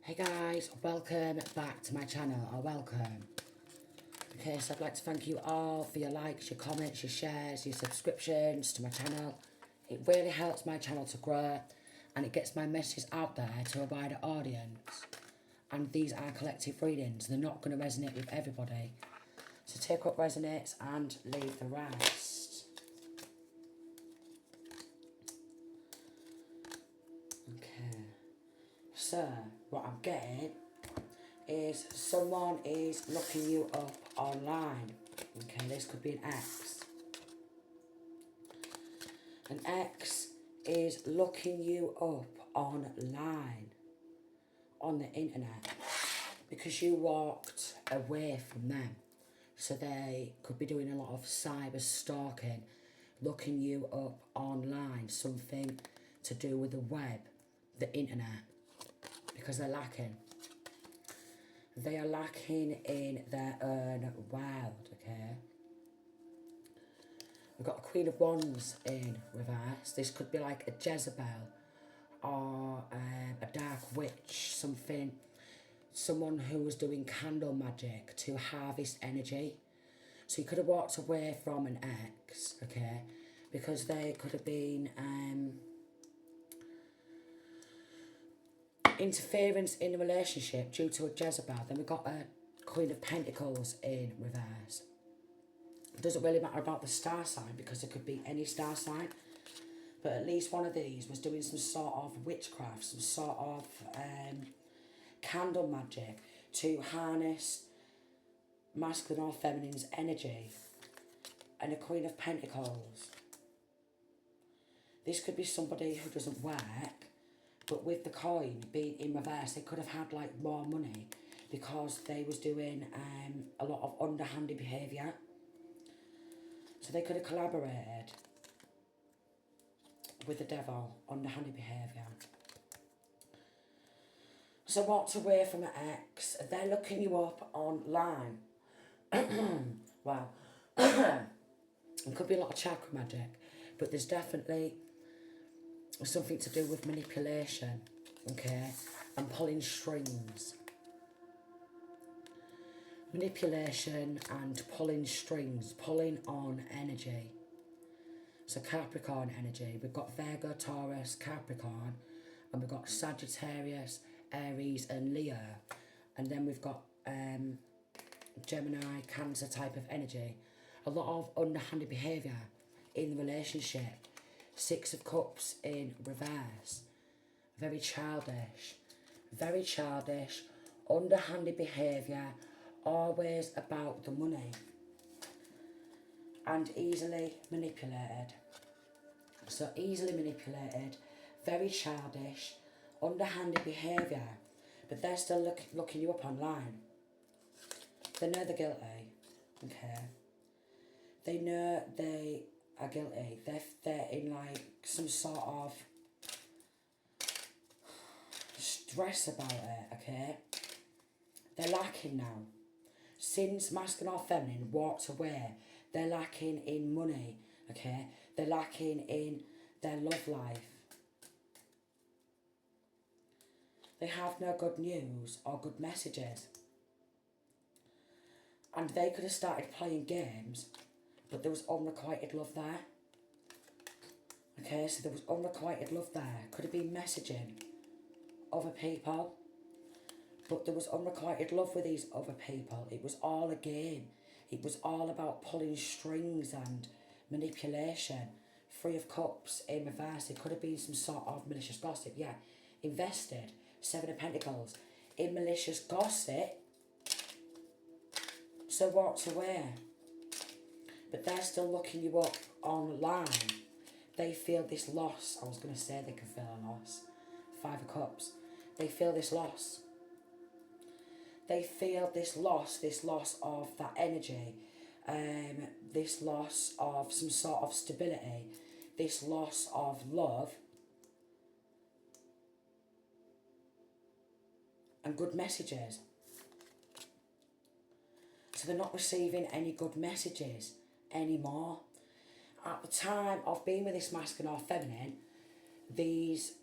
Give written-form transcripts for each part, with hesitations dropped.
Hey guys, welcome back to my channel, or welcome. Okay, so I'd like to thank you all for your likes, your comments, your shares, your subscriptions to my channel. It really helps my channel to grow and it gets my message out there to a wider audience. And these are collective readings, they're not going to resonate with everybody. So take what resonates and leave the rest. Okay, so what I'm getting is someone is looking you up online. Okay, this could be an ex. An ex is looking you up online, on the internet, because you walked away from them. So they could be doing a lot of cyber stalking, looking you up online, something to do with the web, the internet, because they're lacking. They are lacking in their own world, okay? We've got a Queen of Wands in reverse. This could be like a Jezebel or a dark witch, someone who was doing candle magic to harvest energy. So you could have walked away from an ex, okay? Because they could have been interference in the relationship due to a Jezebel. Then we've got a Queen of Pentacles in reverse. It doesn't really matter about the star sign because it could be any star sign, but at least one of these was doing some sort of witchcraft, some sort of candle magic to harness masculine or feminine's energy. And a Queen of Pentacles, this could be somebody who doesn't work, but with the coin being in reverse, they could have had like more money because they was doing a lot of underhanded behaviour. So they could have collaborated with the devil, underhanded behaviour. So walked away from an ex, they're looking you up online. Wow. It could be a lot of chakra magic, but there's definitely something to do with manipulation, okay, and pulling strings. Manipulation and pulling strings, pulling on energy. So Capricorn energy, we've got Virgo, Taurus, Capricorn, and we've got Sagittarius, Aries and Leo. And then we've got Gemini, Cancer type of energy. A lot of underhanded behaviour in the relationship. Six of Cups in reverse. Very childish, underhanded behaviour, always about the money, and easily manipulated. So easily manipulated, very childish, underhanded behaviour, but they're still looking you up online. They know they're guilty, okay? They know they are guilty. They're in like some sort of stress about it, okay? They're lacking now. Since masculine or feminine walked away, they're lacking in money, okay? They're lacking in their love life. They have no good news or good messages. And they could have started playing games, but there was unrequited love there. Okay, so there was unrequited love there. Could have been messaging other people, but there was unrequited love with these other people. It was all a game. It was all about pulling strings and manipulation. Three of Cups in reverse. It could have been some sort of malicious gossip. Yeah, invested. Seven of Pentacles in malicious gossip. So walked away. But they're still looking you up online. They feel this loss. I was going to say they can feel a loss. Five of Cups. They feel this loss. They feel this loss of that energy, this loss of some sort of stability, this loss of love and good messages. So they're not receiving any good messages anymore. At the time of being with this masculine or feminine, these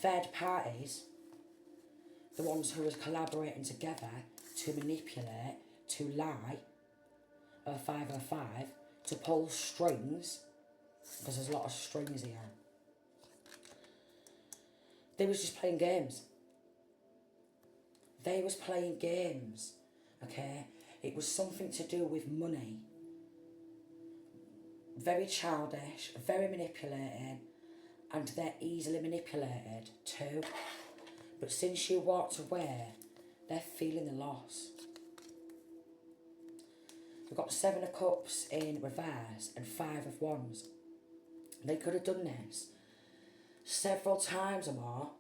third parties the ones who was collaborating together to manipulate, to lie, or 505, to pull strings, because there's a lot of strings here. They was just playing games. They was playing games, okay? It was something to do with money. Very childish, very manipulating, and they're easily manipulated too. But since you walked away, they're feeling the loss. We've got 7 of Cups in reverse and 5 of Wands. They could have done this several times or more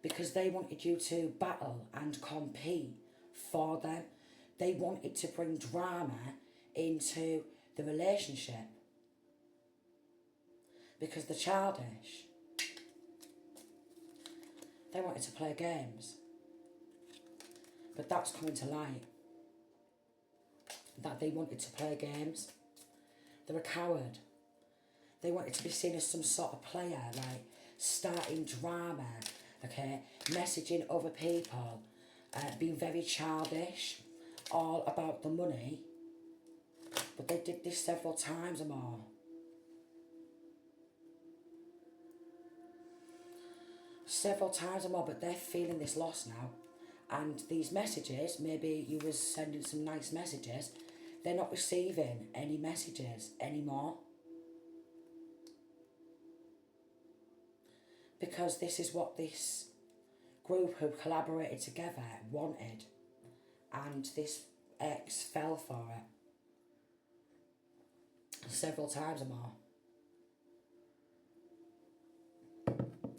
because they wanted you to battle and compete for them. They wanted to bring drama into the relationship because they're childish. They wanted to play games. But that's coming to light. That they wanted to play games. They're a coward. They wanted to be seen as some sort of player, like starting drama, okay, messaging other people, being very childish, all about the money. But they did this several times or more. Several times or more, but they're feeling this loss now. And these messages, maybe you was sending some nice messages, they're not receiving any messages anymore. Because this is what this group who collaborated together wanted. And this ex fell for it. Several times or more.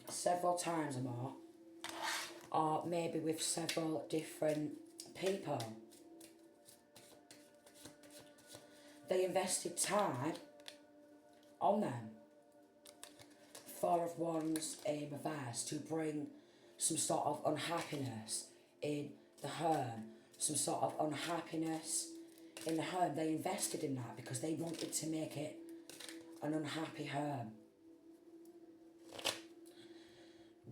Several times or more. Or maybe with several different people. They invested time on them. 4 of Wands in reverse to bring some sort of unhappiness in the home. Some sort of unhappiness in the home. They invested in that because they wanted to make it an unhappy home.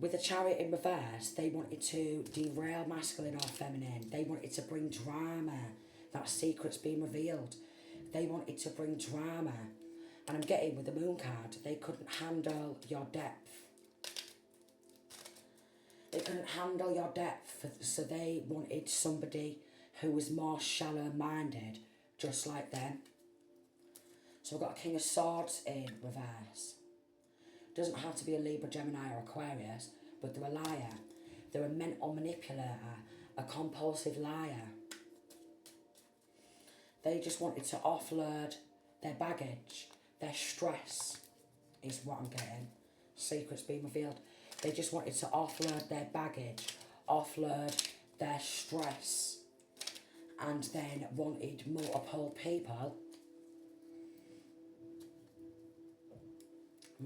With the Chariot in reverse, they wanted to derail masculine or feminine. They wanted to bring drama. That secret's being revealed. They wanted to bring drama. And I'm getting with the Moon card, they couldn't handle your depth. They couldn't handle your depth, so they wanted somebody who was more shallow-minded, just like them. So we've got a King of Swords in reverse. Doesn't have to be a Libra, Gemini or Aquarius, but they're a liar. They're a mental manipulator, a compulsive liar. They just wanted to offload their baggage, their stress is what I'm getting. Secrets being revealed. They just wanted to offload their baggage, offload their stress, and then wanted multiple people.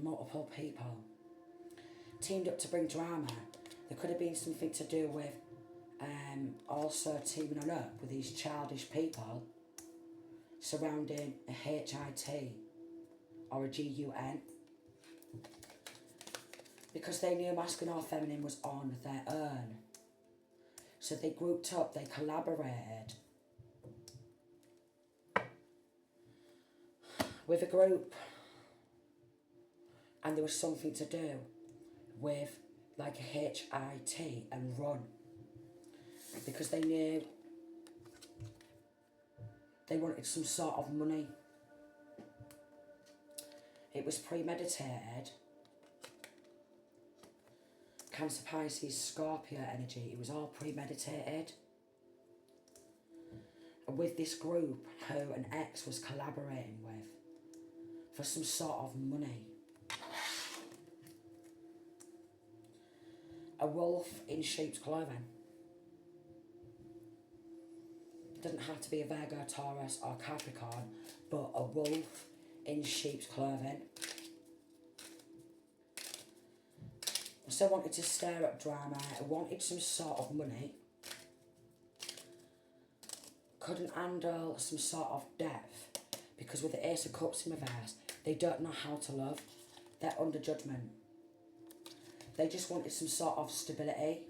Multiple people teamed up to bring drama. There could have been something to do with also teaming on up with these childish people surrounding a HIT or a GUN, because they knew masculine or feminine was on their own. So they grouped up, they collaborated with a group. And there was something to do with like a HIT and run. Because they knew they wanted some sort of money. It was premeditated. Cancer, Pisces, Scorpio energy. It was all premeditated. And with this group who an ex was collaborating with for some sort of money. A wolf in sheep's clothing. It doesn't have to be a Virgo, Taurus or Capricorn, but a wolf in sheep's clothing. So wanted to stir up drama, wanted some sort of money. Couldn't handle some sort of depth, because with the Ace of Cups in reverse, they don't know how to love. They're under judgment. They just wanted some sort of stability.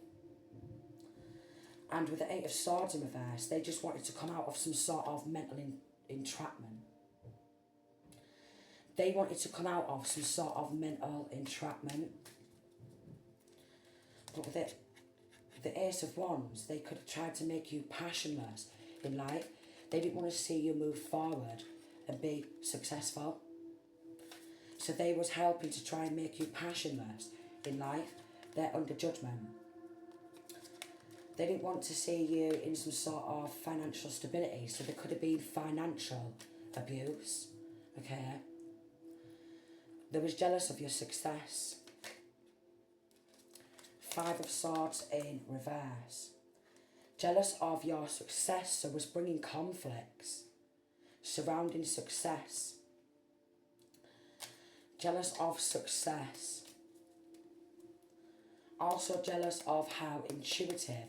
And with the Eight of Swords in reverse, they just wanted to come out of some sort of mental entrapment. They wanted to come out of some sort of mental entrapment. But with it, the Ace of Wands, they could have tried to make you passionless in life. They didn't want to see you move forward and be successful. So they was helping to try and make you passionless in life. They're under judgment. They didn't want to see you in some sort of financial stability. So there could have been financial abuse. Okay. They was jealous of your success. Five of Swords in reverse. Jealous of your success, so was bringing conflicts surrounding success. Jealous of success. Also jealous of how intuitive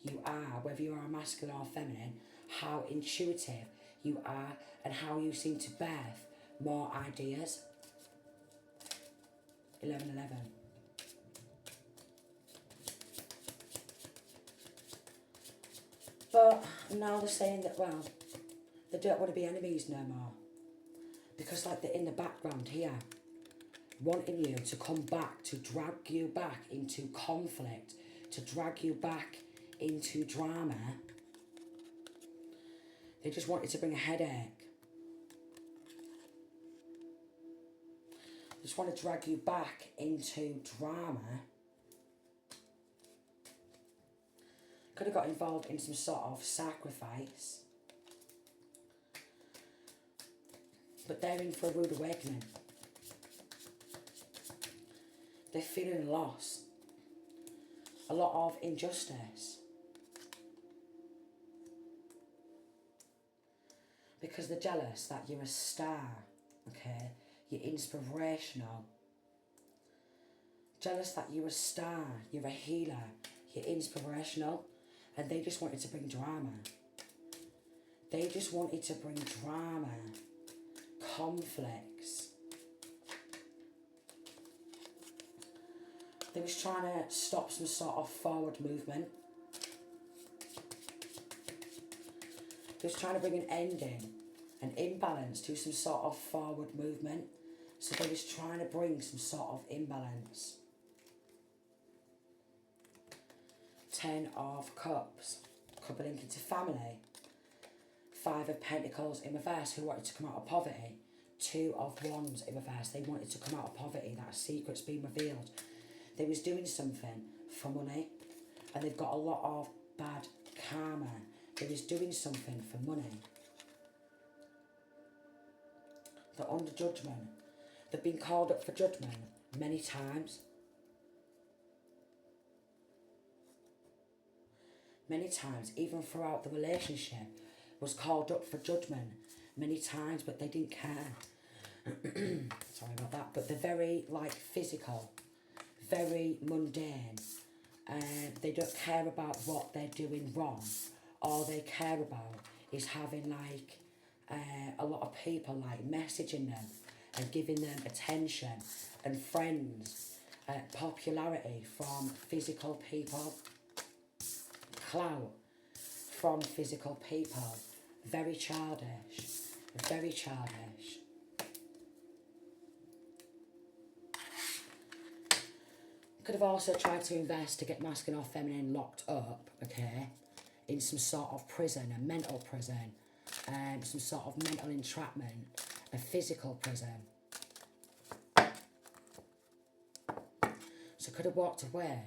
you are, whether you are masculine or feminine, how intuitive you are and how you seem to birth more ideas. 11-11. But now they're saying that, well, they don't want to be enemies no more. Because like they're in the background here, wanting you to come back, to drag you back into conflict, to drag you back into drama. They just wanted to bring a headache. Just want to drag you back into drama. Could have got involved in some sort of sacrifice. But they're in for a rude awakening. They're feeling loss. A lot of injustice. Because they're jealous that you're a star, okay? You're inspirational. Jealous that you're a star, you're a healer, you're inspirational. And they just wanted to bring drama. They just wanted to bring drama, conflicts. They was trying to stop some sort of forward movement. They was trying to bring an ending, an imbalance to some sort of forward movement. So they was trying to bring some sort of imbalance. 10 of Cups, could be linked to family. 5 of Pentacles in reverse, who wanted to come out of poverty. 2 of Wands in reverse, they wanted to come out of poverty, that secret's been revealed. They was doing something for money, and they've got a lot of bad karma. They was doing something for money. They're under judgment. They've been called up for judgment many times. Many times, even throughout the relationship, was called up for judgment many times, but they didn't care. Sorry about that. But they're very, like, physical, very mundane. They don't care about what they're doing wrong. All they care about is having, like, a lot of people, like, messaging them and giving them attention and friends, popularity from physical people, clout from physical people. Very childish, very childish. Could have also tried to invest to get masculine or feminine locked up, okay, in some sort of prison, a mental prison, some sort of mental entrapment, a physical prison. So could have walked away,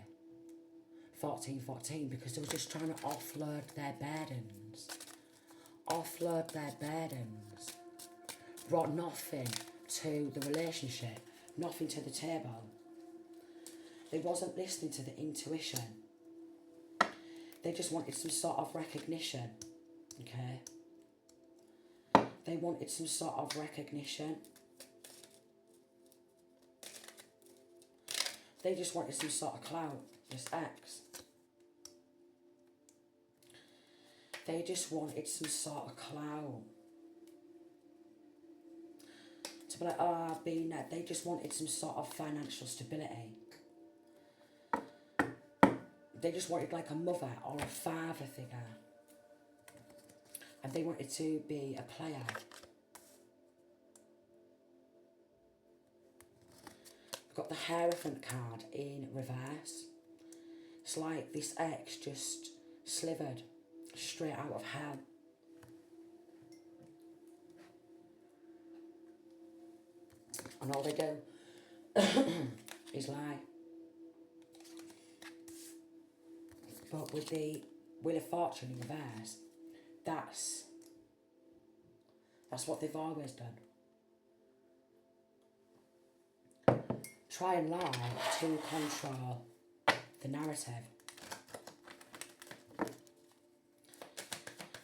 14-14, because they were just trying to offload their burdens. Offload their burdens. Brought nothing to the relationship, nothing to the table. They wasn't listening to the intuition. They just wanted some sort of recognition, okay? They wanted some sort of recognition. They just wanted some sort of clout, just X. They just wanted some sort of clout. To be like, oh, I've been there. They just wanted some sort of financial stability. They just wanted like a mother or a father figure. And they wanted to be a player. We've got the Hierophant card in reverse. It's like this ex just slithered straight out of hell. And all they do is lie. But with the Wheel of Fortune in reverse, that's what they've always done. Try and lie to control the narrative.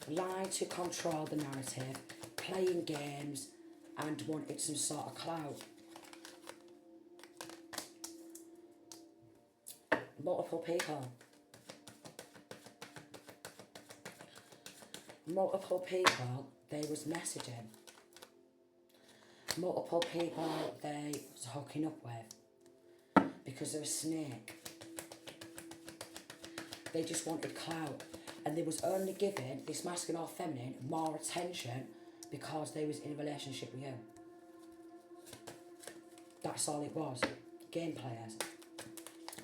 Lie to control the narrative, playing games and wanted some sort of clout. Multiple people. Multiple people they was messaging. Multiple people they was hooking up with because they're a snake. They just wanted clout, and they was only giving this masculine or feminine more attention because they was in a relationship with you. That's all it was. Game players.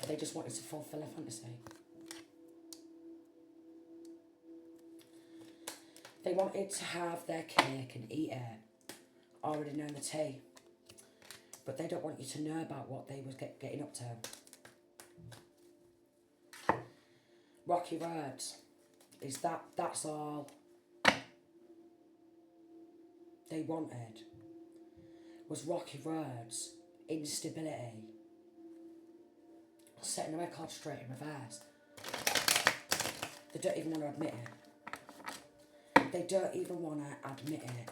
They just wanted to fulfill a fantasy. They wanted to have their cake and eat it. Already know the tea. But they don't want you to know about what they was getting up to. Rocky roads. That's all they wanted. Was rocky roads, instability, setting the record straight in reverse. They don't even want to admit it. They don't even want to admit it.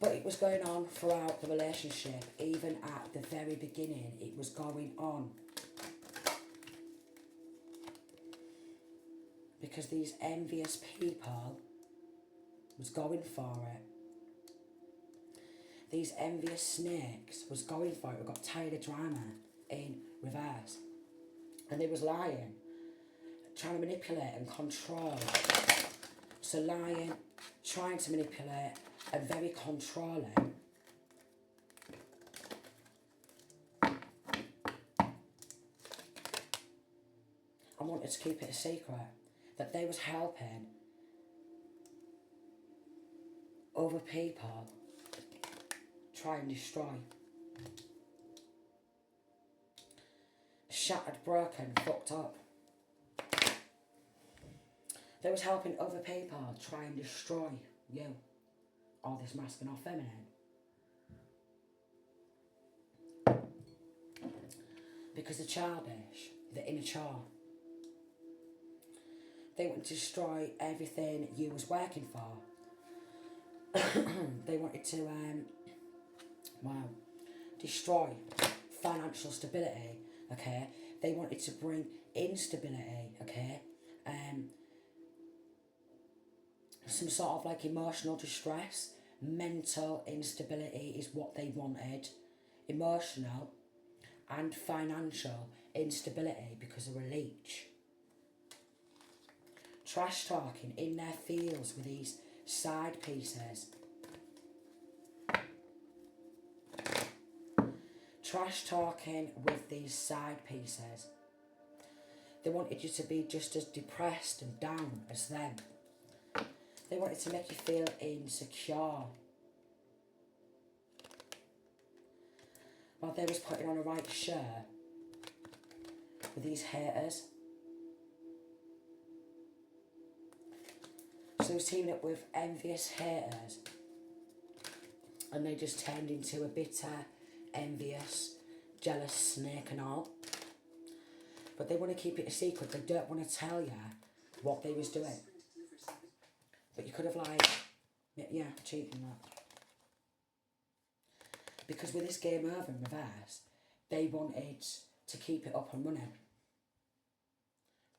But it was going on throughout the relationship. Even at the very beginning, it was going on. Because these envious people was going for it. These envious snakes was going for it. We got tired of drama in reverse. And they was lying. Trying to manipulate and control. So lying, trying to manipulate, and very controlling. I wanted to keep it a secret that they was helping other people try and destroy. Shattered, broken, fucked up. They was helping other people try and destroy you. Or this masculine or feminine. Because they're childish, they're immature. They want to destroy everything you was working for. They wanted to, destroy financial stability, okay? They wanted to bring instability, okay? Some sort of like emotional distress, mental instability is what they wanted. Emotional and financial instability because they're a leech. Trash talking in their fields with these side pieces. Trash talking with these side pieces. They wanted you to be just as depressed and down as them. They wanted to make you feel insecure. While they was putting on a right shirt with these haters. So they was teaming up with envious haters. And they just turned into a bitter, envious, jealous snake and all. But they want to keep it a secret. They don't want to tell you what they was doing. But you could have cheating that. Because with this game over in reverse, they wanted to keep it up and running.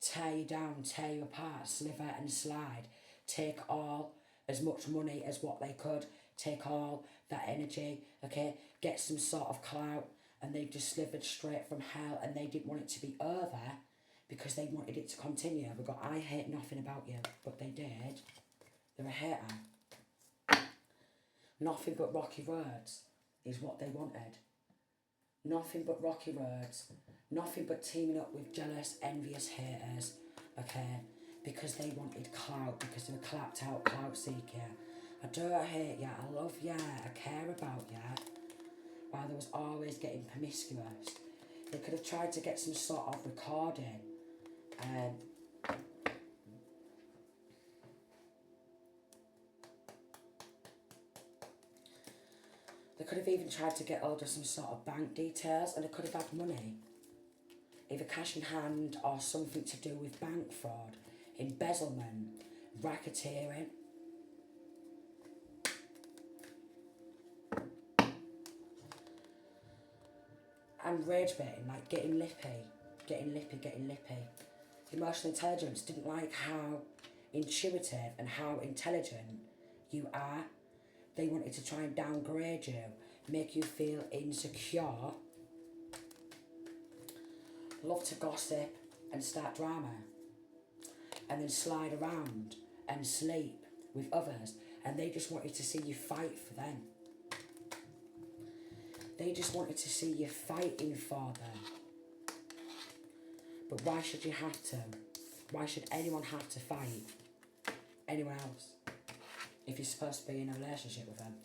Tear you down, tear you apart, slither and slide. Take all, as much money as what they could. Take all that energy, okay? Get some sort of clout and they just slithered straight from hell, and they didn't want it to be over because they wanted it to continue. We got, I hate nothing about you, but they did. They're a hater. Nothing but rocky roads is what they wanted. Nothing but rocky roads. Nothing but teaming up with jealous, envious haters, okay? Because they wanted clout, because they were clapped out, clout seeker. I don't hate you, I love you, I care about you. While they was always getting promiscuous. They could have tried to get some sort of recording. They could have even tried to get hold of some sort of bank details, and they could have had money. Either cash in hand or something to do with bank fraud, embezzlement, racketeering. And rage baiting, like getting lippy. Emotional intelligence didn't like how intuitive and how intelligent you are. They wanted to try and downgrade you, make you feel insecure. Love to gossip and start drama. And then slide around and sleep with others. And they just wanted to see you fight for them. They just wanted to see you fighting for them. But why should you have to? Why should anyone have to fight anyone else if you're supposed to be in a relationship with them?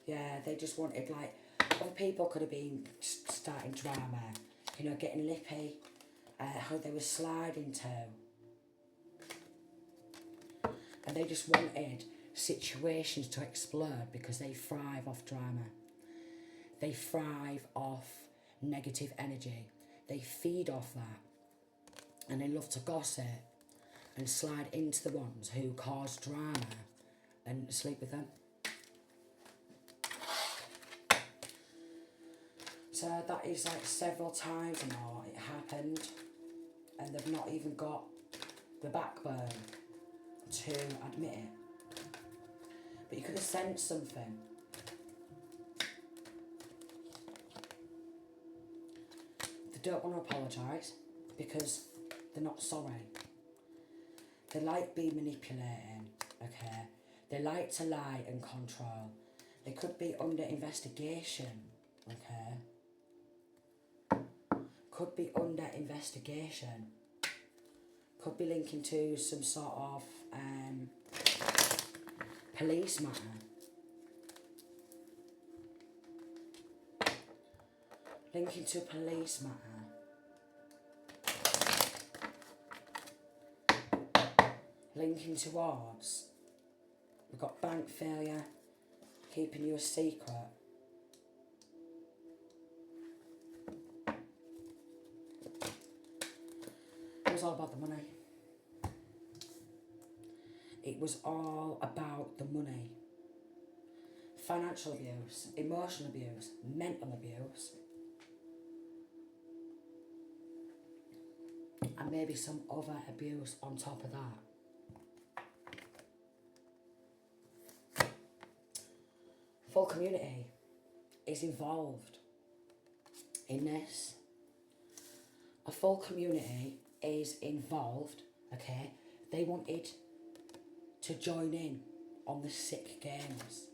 Yeah, they just wanted, like, other people could have been starting drama, you know, getting lippy, how they were sliding to. And they just wanted situations to explode because they thrive off drama. They thrive off negative energy. They feed off that. And they love to gossip and slide into the ones who cause drama and sleep with them. So that is like several times now it happened, and they've not even got the backbone to admit it. But you could have sensed something. They don't want to apologise because they're not sorry. They like being manipulating, okay? They like to lie and control. They could be under investigation, okay? Could be under investigation. Could be linking to some sort of police matter. Linking to a police matter. Linking towards, we've got bank failure, keeping you a secret. It was all about the money. It was all about the money. Financial abuse, emotional abuse, mental abuse. And maybe some other abuse on top of that. Full community is involved in this. A full community is involved, okay? They wanted to join in on the sick games.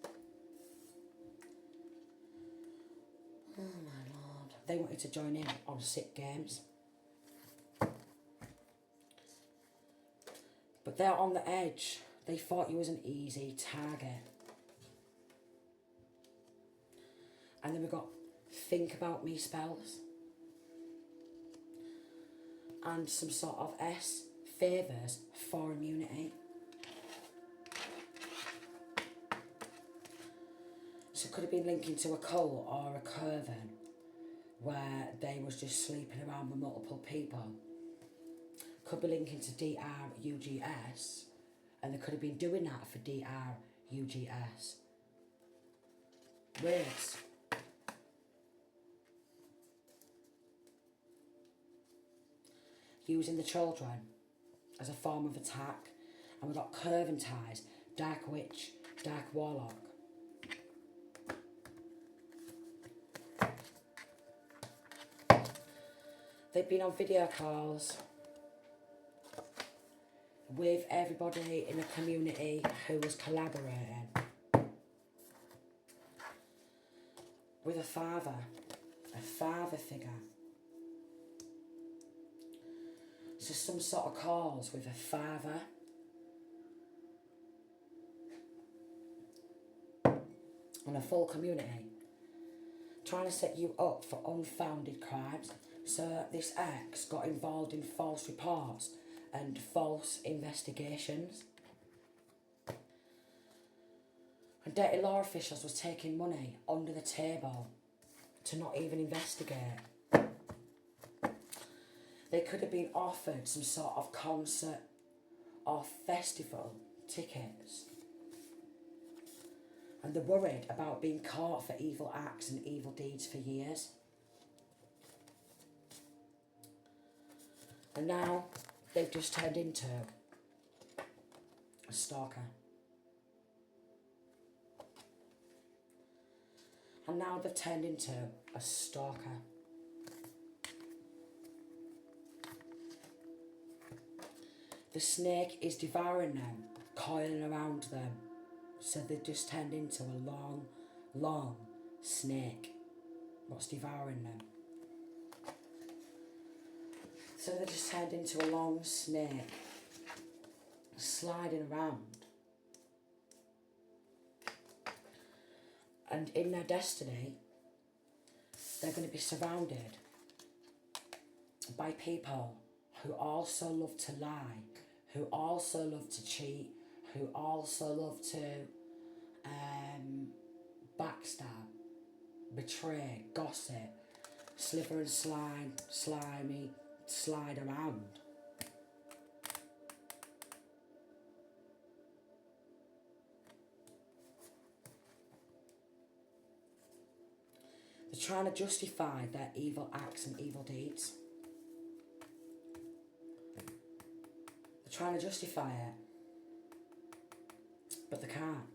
Oh my lord. They wanted to join in on sick games. But they're on the edge. They thought you was an easy target. And then we got think about me spells. And some sort of favours for immunity. So it could have been linking to a cult or a coven where they was just sleeping around with multiple people. Could be linking to DRUGS, and they could have been doing that for DRUGS. Words. Using the children as a form of attack. And we've got curving ties, dark witch, dark warlock. They've been on video calls with everybody in the community who was collaborating with a father figure. So some sort of calls with a father and a full community trying to set you up for unfounded crimes. So this ex got involved in false reports and false investigations. And dirty law officials was taking money under the table to not even investigate. They could have been offered some sort of concert or festival tickets. And they're worried about being caught for evil acts and evil deeds for years. And now they've just turned into a stalker. And now they've turned into a stalker. The snake is devouring them, coiling around them. So they've just turned into a long, long snake. What's devouring them? So they just turned into a long snake, sliding around. And in their destiny, they're going to be surrounded by people who also love to lie, who also love to cheat, who also love to backstab, betray, gossip, slither and slimy, slide around. They're trying to justify their evil acts and evil deeds. They're trying to justify it, but they can't.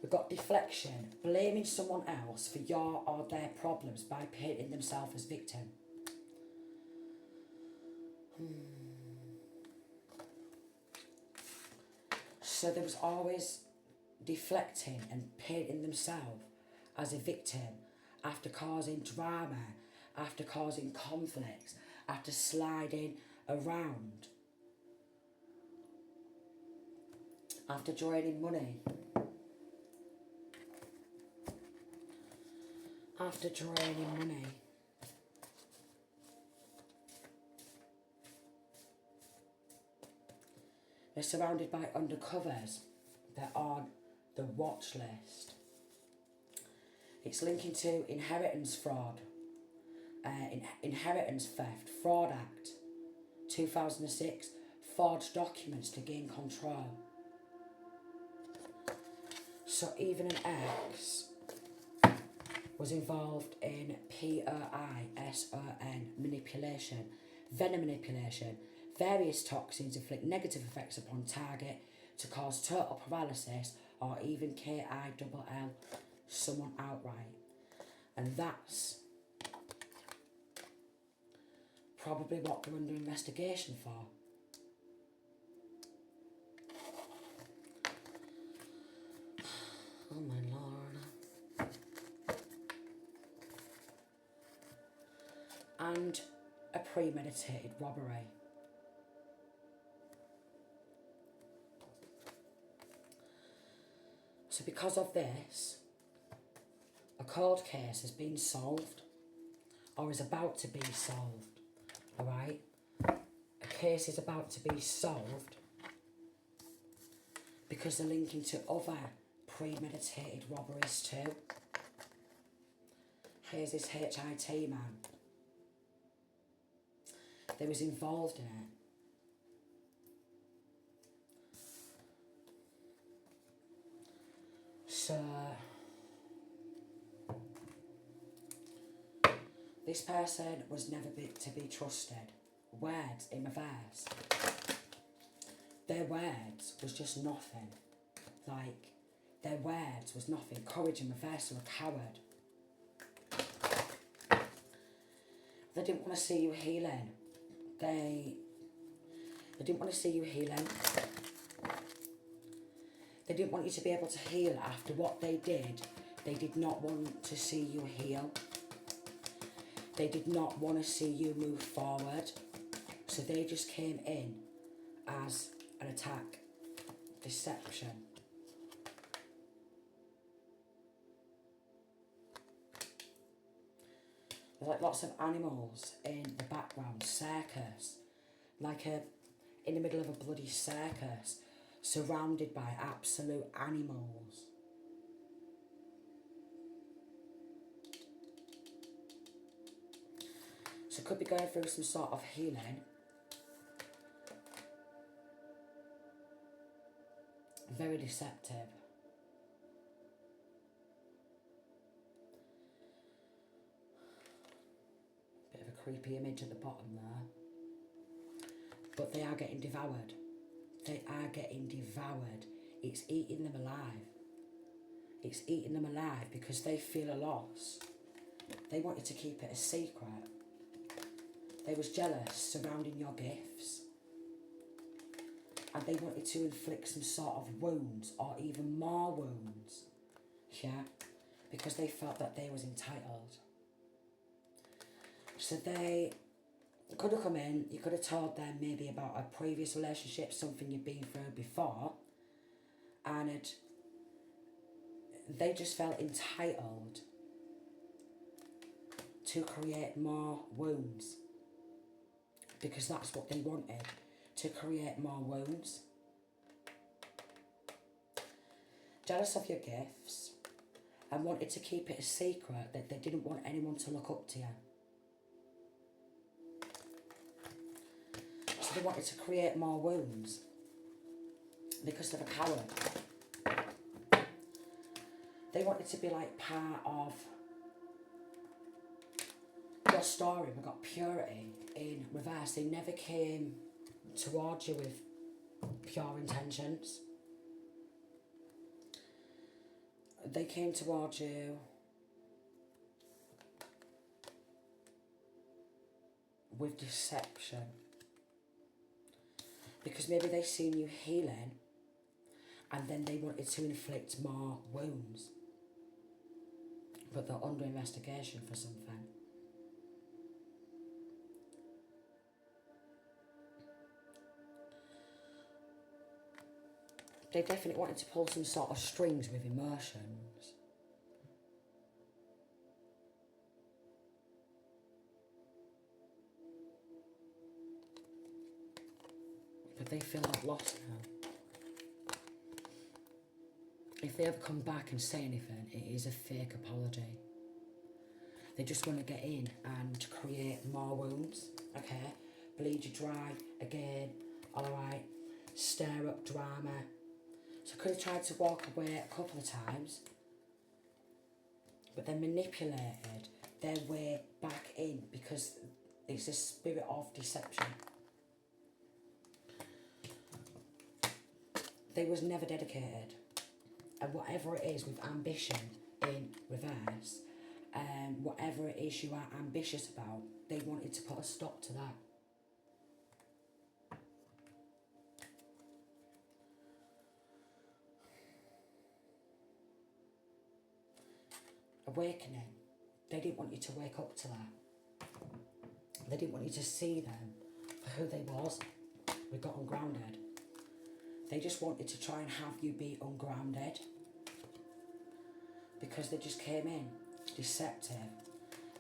We've got deflection, blaming someone else for your or their problems by painting themselves as victim. So there was always deflecting and painting themselves as a victim after causing drama, after causing conflicts, after sliding around, after draining money, after draining money. They're surrounded by undercovers. They're on the watch list. It's linking to inheritance fraud, inheritance theft, Fraud Act, 2006, forged documents to gain control. So even an ex was involved in person manipulation, venom manipulation. Various toxins inflict negative effects upon target to cause total paralysis or even KILL someone outright. And that's probably what they're under investigation for. Oh my lord. And a premeditated robbery. So because of this, a cold case has been solved or is about to be solved, alright? A case is about to be solved because they're linking to other premeditated robberies too. Here's this HIT man. They was involved in it. So this person was never to be trusted. Words in reverse. Their words was just nothing. Like, their words was nothing. Courage in reverse, or a coward. They didn't want to see you healing. They didn't want to see you healing. They didn't want you to be able to heal after what they did. They did not want to see you heal. They did not want to see you move forward. So they just came in as an attack, deception. There's like lots of animals in the background, circus, in the middle of a bloody circus, surrounded by absolute animals. So could be going through some sort of healing. Very deceptive. Bit of a creepy image at the bottom there. But they are getting devoured. They are getting devoured. It's eating them alive. It's eating them alive because they feel a loss. They wanted to keep it a secret. They was jealous surrounding your gifts. And they wanted to inflict some sort of wounds or even more wounds. Yeah? Because they felt that they was entitled. So they could have come in, you could have told them maybe about a previous relationship, something you've been through before, and they just felt entitled to create more wounds, because that's what they wanted, to create more wounds. Jealous of your gifts, and wanted to keep it a secret, that they didn't want anyone to look up to you. So they wanted to create more wounds because they're a coward. They wanted to be like part of your story. We got purity in reverse. They never came towards you with pure intentions. They came towards you with deception. Because maybe they seen you healing and then they wanted to inflict more wounds. But they're under investigation for something. They definitely wanted to pull some sort of strings with emotions. But they feel like lost now. If they ever come back and say anything, it is a fake apology. They just want to get in and create more wounds, okay? Bleed you dry again, alright? Stir up drama. So could have tried to walk away a couple of times, but they manipulated their way back in because it's a spirit of deception. They was never dedicated. And whatever it is with ambition in reverse, whatever it is you are ambitious about, they wanted to put a stop to that. Awakening. They didn't want you to wake up to that. They didn't want you to see them for who they was. We got ungrounded. They just wanted to try and have you be ungrounded. Because they just came in deceptive.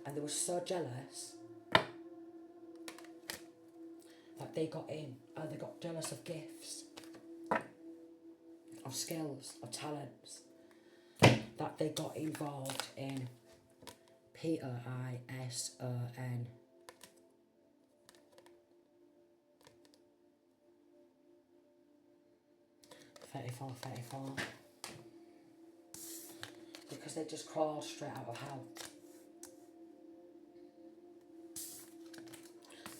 And they were so jealous that they got in. They got jealous of gifts, of skills, of talents, that they got involved in P-E-I-S-O-N. Because they just crawled straight out of hell.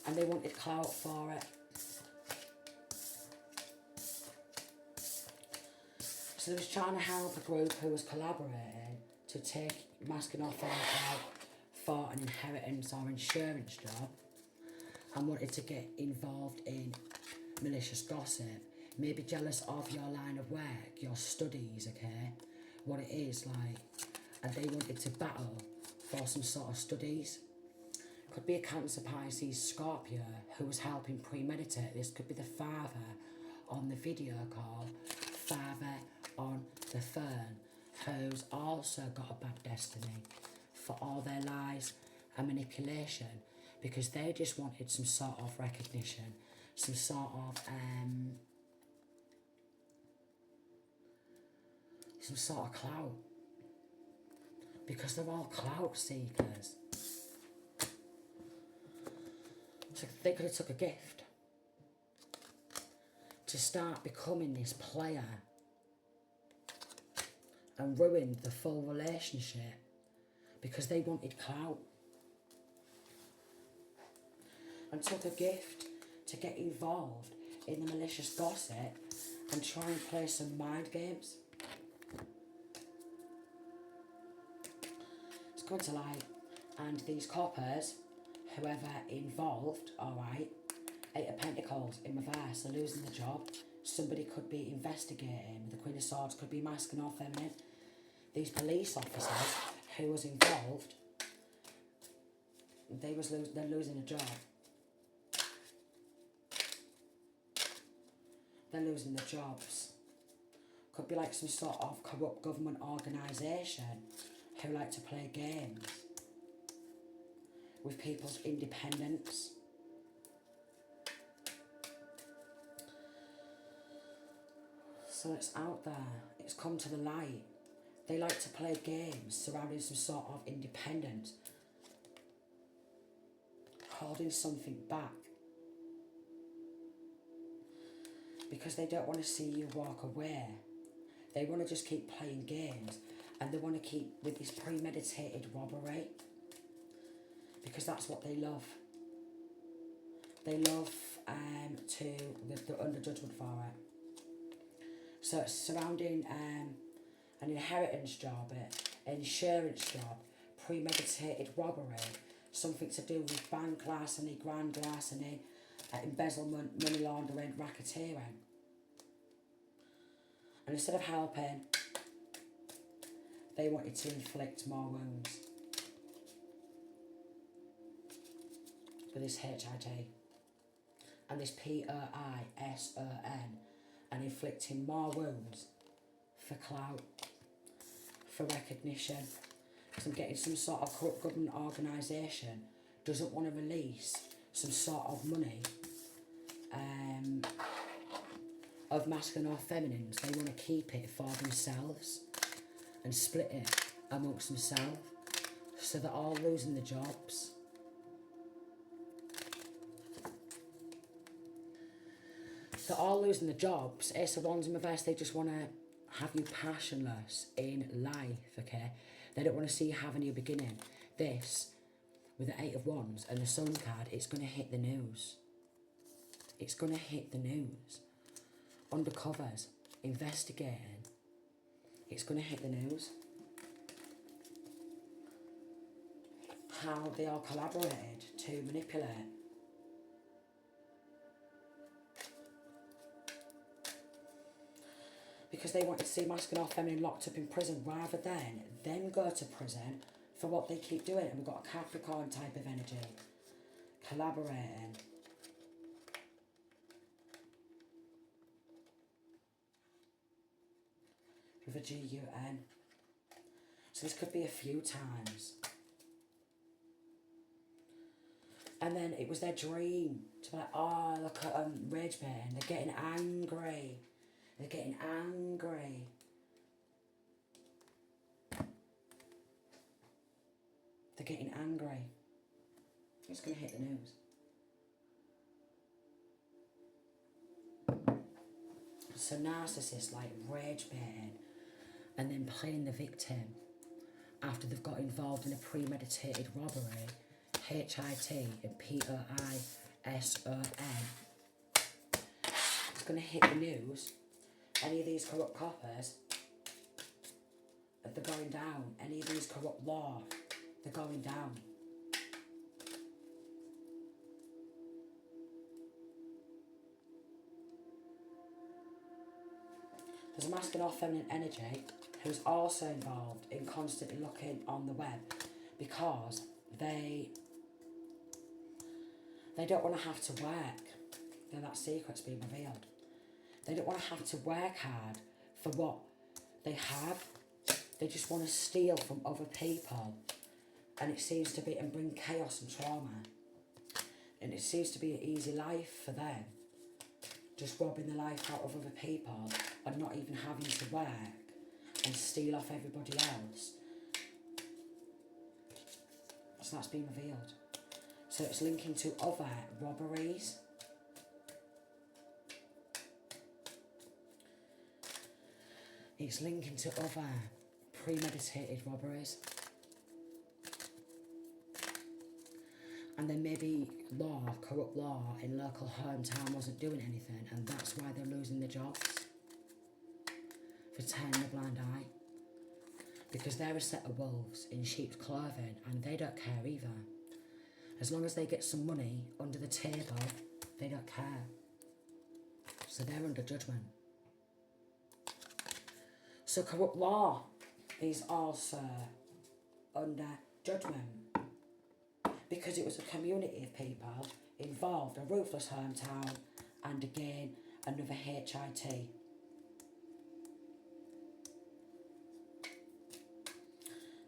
And they wanted clout for it. So they was trying to help a group who was collaborating to take masking off out for an inheritance or insurance job and wanted to get involved in malicious gossip, maybe jealous of your line of work, your studies, okay, what it is like, and they wanted to battle for some sort of studies. Could be a Cancer, Pisces, Scorpio who was helping premeditate this. Could be the father on the video call, father on the phone, who's also got a bad destiny for all their lies and manipulation, because they just wanted some sort of recognition, some sort of clout, because they're all clout seekers. So they could have took a gift to start becoming this player and ruined the full relationship because they wanted clout, and took a gift to get involved in the malicious gossip and try and play some mind games. It's going to lie, and these coppers, whoever involved, alright, 8 of Pentacles in reverse, are losing the job. Somebody could be investigating. The Queen of Swords could be masculine or feminine. These police officers who was involved, they're losing a job. They're losing their jobs. Could be like some sort of corrupt government organisation who like to play games with people's independence. So it's out there, it's come to the light. They like to play games surrounding some sort of independence, holding something back, because they don't want to see you walk away. They want to just keep playing games, and they want to keep with this premeditated robbery, because that's what they love. They love they're under judgment for it. So it's surrounding an inheritance job, an insurance job, premeditated robbery, something to do with bank larceny, grand larceny, embezzlement, money laundering, racketeering. And instead of helping, they wanted to inflict more wounds with this HIT and this PERISON, and inflicting more wounds for clout, for recognition. Because I'm getting some sort of corrupt government organisation doesn't want to release some sort of money of masculine or feminines. They want to keep it for themselves and split it amongst themselves, so they're all losing the jobs. They're all losing the jobs. Ace of Wands in reverse, they just want to have you passionless in life, okay? They don't want to see you have a new beginning. This, with the 8 of Wands and the Sun card, it's going to hit the news. It's going to hit the news. Undercovers, investigating. It's going to hit the news. How they all collaborated to manipulate. Because they wanted to see masculine or feminine locked up in prison rather than them go to prison for what they keep doing. And we've got a Capricorn type of energy. Collaborating. With a GUN. So this could be a few times. And then it was their dream to be like, oh, look at rage baiting. They're getting angry. They're getting angry. They're getting angry. It's going to hit the news. So narcissists like rage baiting and then playing the victim after they've got involved in a premeditated robbery, HIT and PERISON. It's going to hit the news. Any of these corrupt coppers, they're going down. Any of these corrupt law, they're going down. There's a masculine or feminine energy who's also involved in constantly looking on the web because they don't want to have to work. Then that secret's been revealed. They don't want to have to work hard for what they have. They just want to steal from other people. And it seems to be, and bring chaos and trauma. And it seems to be an easy life for them. Just robbing the life out of other people and not even having to work and steal off everybody else. So that's been revealed. So it's linking to other robberies. It's linking to other premeditated robberies. And then maybe corrupt law in local hometown wasn't doing anything, and that's why they're losing their jobs. For turning a blind eye. Because they're a set of wolves in sheep's clothing, and they don't care either. As long as they get some money under the table, they don't care. So they're under judgment. So corrupt law is also under judgment. Because it was a community of people involved, a ruthless hometown, and again, another HIT.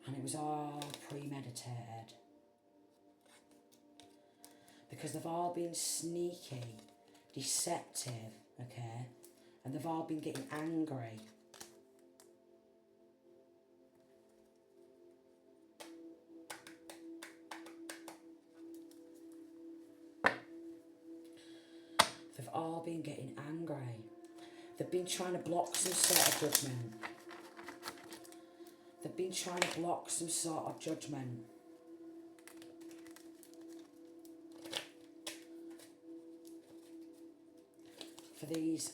And it was all premeditated. Because they've all been sneaky, deceptive, okay? And they've all been getting angry. They've all been getting angry. They've been trying to block some sort of judgment. They've been trying to block some sort of judgment. For these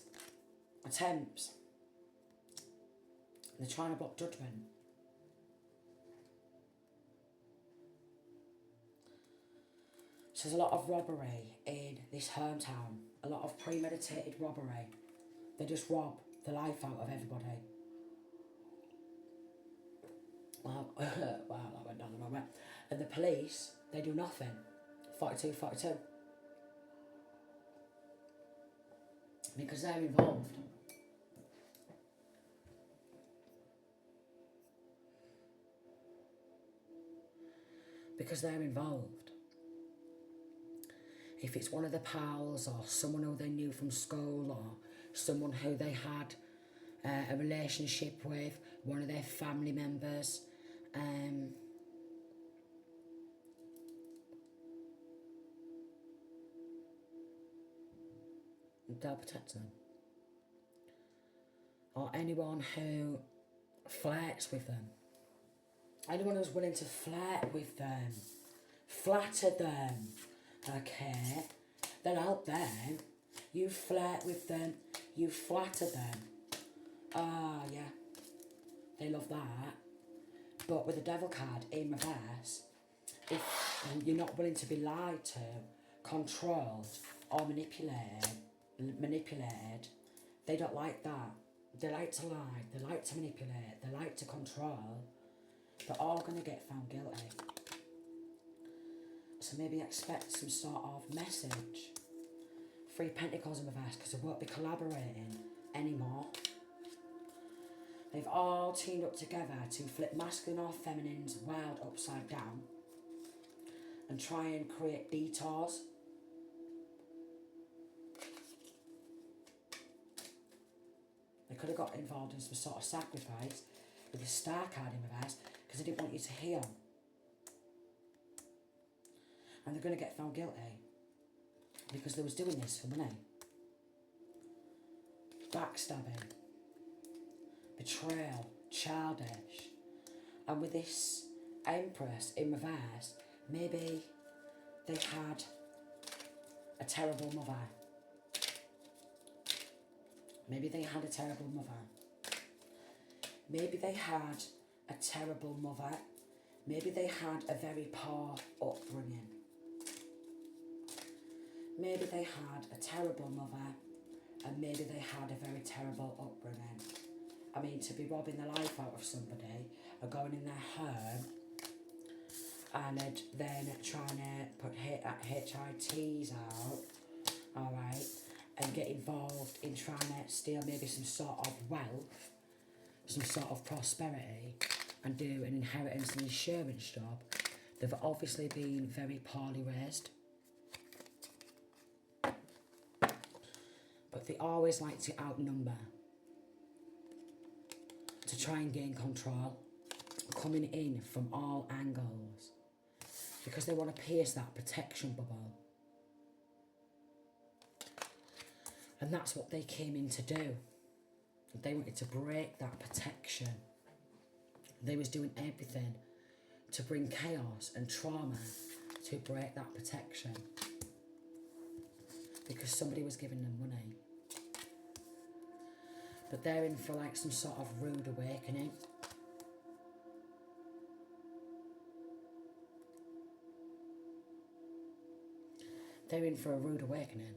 attempts. They're trying to block judgment. So there's a lot of robbery in this hometown. A lot of premeditated robbery. They just rob the life out of everybody. Wow, wow, that went down the wrong way. And the police, they do nothing. 42. Because they're involved. Because they're involved. If it's one of the pals or someone who they knew from school or someone who they had a relationship with, one of their family members, they'll protect them. Or anyone who flirts with them. Anyone who's willing to flirt with them, flatter them, okay? Then out there, you flirt with them, you flatter them. Ah, yeah, they love that. But with the devil card in reverse, if you're not willing to be lied to, controlled, or manipulated, they don't like that. They like to lie, they like to manipulate, they like to control. They're all going to get found guilty. So maybe expect some sort of message. 3 Pentacles in reverse, because they won't be collaborating anymore. They've all teamed up together to flip masculine or feminine's world upside down and try and create detours. They could have got involved in some sort of sacrifice with the Star card in reverse because they didn't want you to heal. And they're going to get found guilty because they was doing this for money. Backstabbing. Betrayal. Childish. And with this Empress in reverse, maybe they had a terrible mother. Maybe they had a terrible mother. Maybe they had a terrible mother. Maybe they had a very poor upbringing. Maybe they had a terrible mother, and maybe they had a very terrible upbringing. I mean, to be robbing the life out of somebody or going in their home and then trying to put HITs out, alright, and get involved in trying to steal maybe some sort of wealth, some sort of prosperity, and do an inheritance and insurance job, they've obviously been very poorly raised. But they always like to outnumber, to try and gain control, coming in from all angles, because they want to pierce that protection bubble. And that's what they came in to do. They wanted to break that protection. They was doing everything to bring chaos and trauma to break that protection, because somebody was giving them money. But they're in for like some sort of rude awakening. They're in for a rude awakening.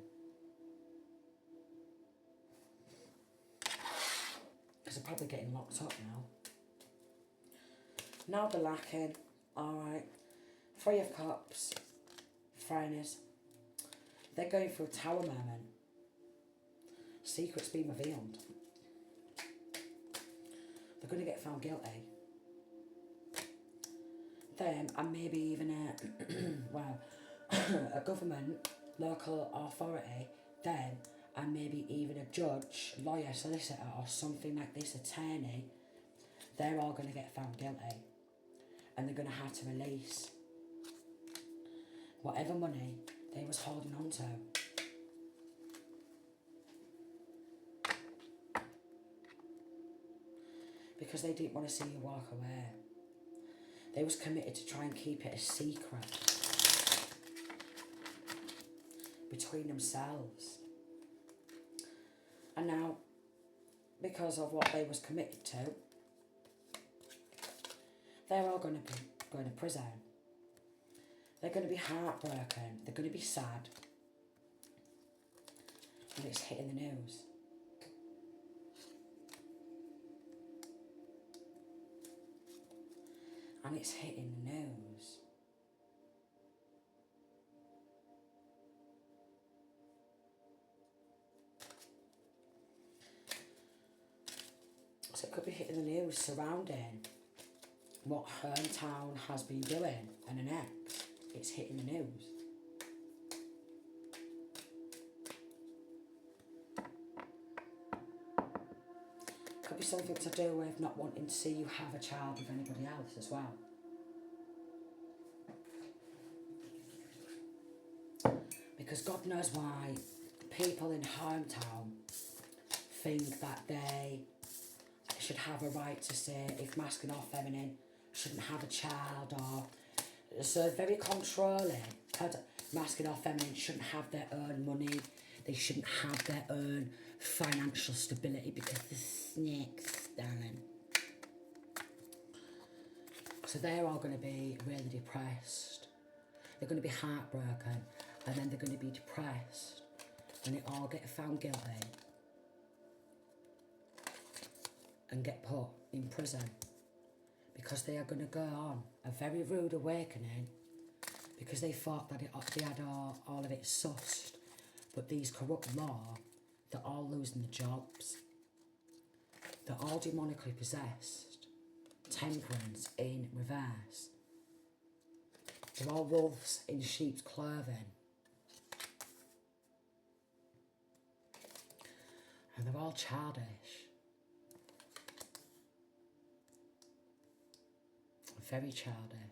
Because they're probably getting locked up now. Now they're lacking, alright. 3 of Cups, Friends. They're going through a tower moment. Secrets being revealed. They're going to get found guilty. Them, and maybe even a government, local authority, them, and maybe even a judge, lawyer, solicitor, or something like this, attorney, they're all going to get found guilty. And they're going to have to release whatever money they was holding on to. Because they didn't want to see you walk away. They was committed to try and keep it a secret between themselves. And now, because of what they was committed to, they're all going to be going to prison. They're going to be heartbroken. They're going to be sad. And it's hitting the news. And it's hitting the news. So it could be hitting the news surrounding what Hometown has been doing and an ex. It's hitting the news. Could be something to do with not wanting to see you have a child with anybody else as well. Because God knows why people in Hometown think that they should have a right to say if masculine or feminine shouldn't have a child, or so very controlling. Masculine or feminine shouldn't have their own money. They shouldn't have their own financial stability because the snakes, darling. So they're all going to be really depressed. They're going to be heartbroken, and then they're going to be depressed, and they all get found guilty and get put in prison, because they are going to go on a very rude awakening, because they thought that they had all of it sussed. But these corrupt law, they're all losing their jobs. They're all demonically possessed. Temperance in reverse. They're all wolves in sheep's clothing. And they're all childish. Very childish.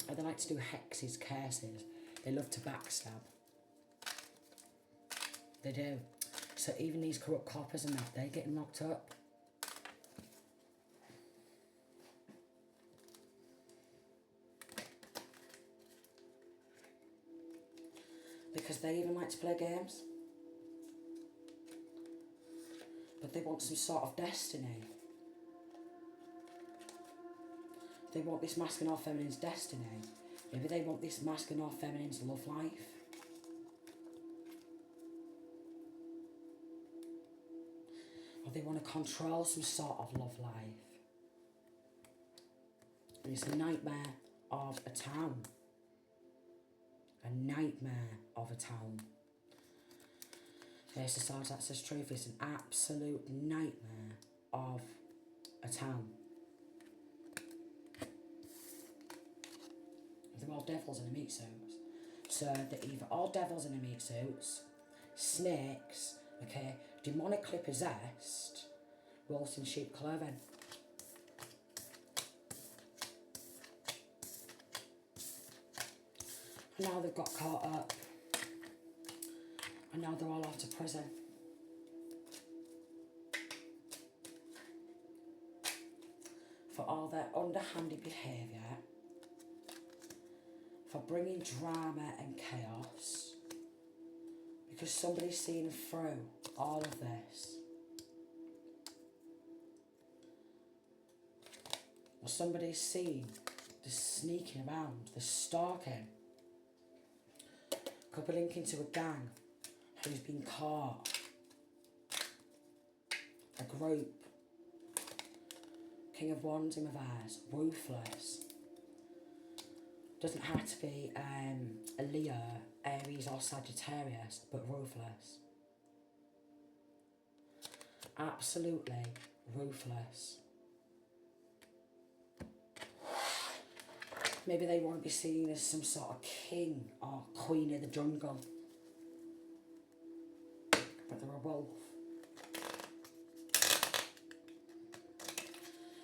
And they like to do hexes, curses. They love to backstab. They do. So even these corrupt coppers and that, they're getting locked up. Because they even like to play games. But they want some sort of destiny. They want this masculine or feminine's destiny. Maybe they want this masculine or feminine's love life. or they want to control some sort of love life. And it's a nightmare of a town. A nightmare of a town. Ace of Swords, that says truth. It's an absolute nightmare of a town. They're all devils in the meat suits. So they're either all devils in the meat suits, snakes, okay, demonically possessed, wolves in sheep clothing. And now they've got caught up. And now they're all out of prison. For all their underhanded behaviour, for bringing drama and chaos, because somebody's seen through all of this. Or somebody's seen the sneaking around, the stalking. Could be linked into a gang who's been caught. A group. King of Wands in reverse, ruthless. Doesn't have to be a Leo, Aries or Sagittarius, but ruthless. Absolutely ruthless. Maybe they want to be seen as some sort of king or queen of the jungle. But they're a wolf.